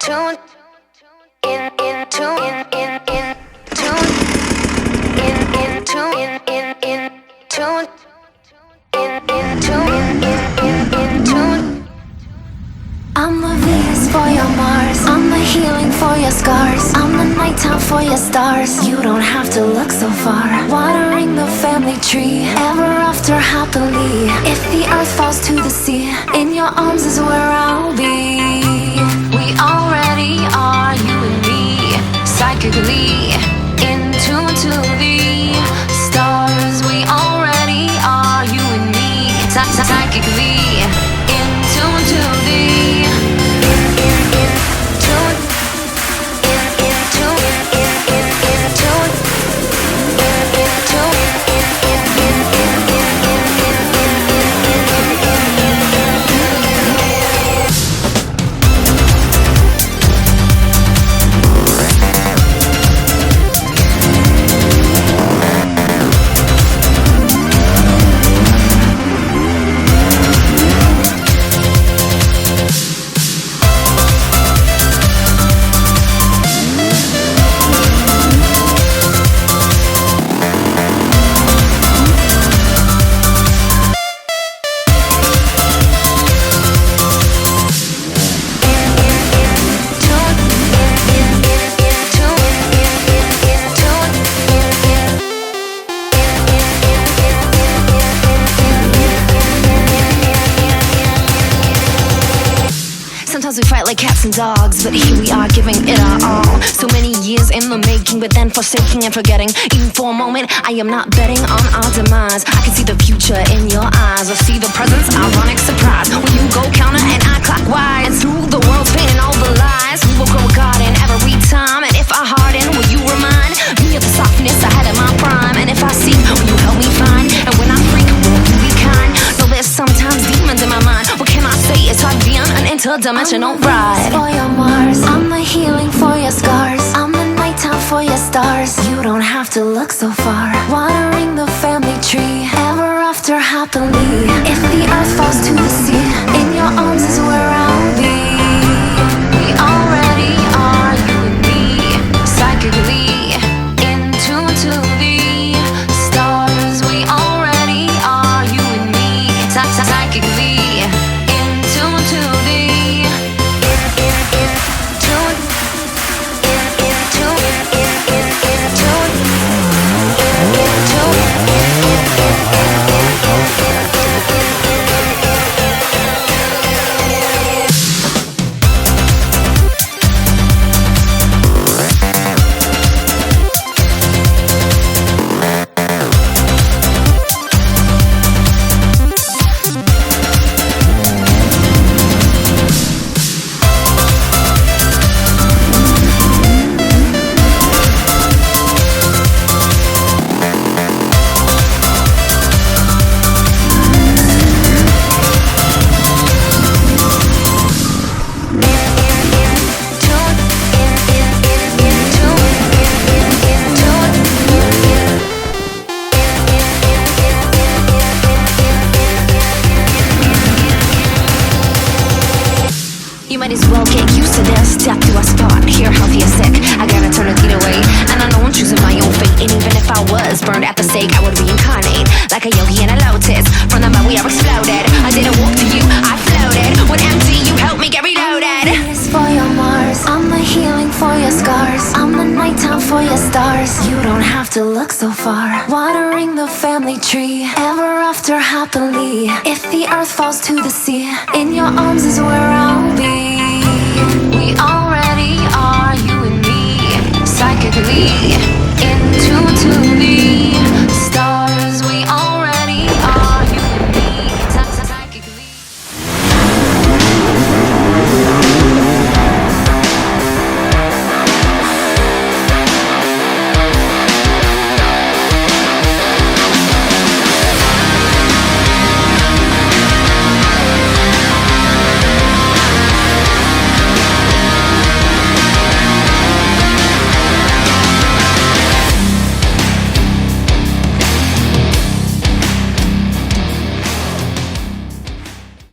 tune, in tune, in tune, in tune, in tune, in tune, in tune. I'm the Venus for your Mars, I'm the healing for your scars, I'm the nighttime for your stars. You don't have to look so far. Watering the family tree, ever after happily. If the earth falls to the sea, in your arms is where I'll be. We already are, you and me, psychically in tune to the stars. We already are, you and me, psychically in tune to the we fight like cats and dogs, but here we are giving it our all. So many years in the making, but then forsaking and forgetting. Even for a moment, I am not betting on our demise. I can see the future in your eyes. I see the presence, ironic surprise. When you go counter and I clockwise, and through the world spinning all the lies, we will grow a garden every time. And if I harden, will you remind me of the softness I had in my prime? And if I see, will you help me find? And when I freak, will you be kind? Though there's sometimes demons in my mind. What can I say? It's hard being an interdimensional ride. For your Mars, I'm the healing for your scars, I'm the nighttime for your stars. You don't have to look so far. Watering the family tree, ever after happily. If the earth falls to the sea, in your arms is where I'll be. We already are, you and me, psychically in tune to the stars. We already are, you and me, psychically in tune to the burned at the stake, I would reincarnate like a yogi in a lotus. From the mud we are exploded. I didn't walk to you, I floated. When empty, you helped me get reloaded. Venus for your Mars, I'm the healing for your scars, I'm the nighttime for your stars. You don't have to look so far. Watering the family tree, ever after happily. If the earth falls to the sea, in your arms is where I'll be. We already are, you and me, psychically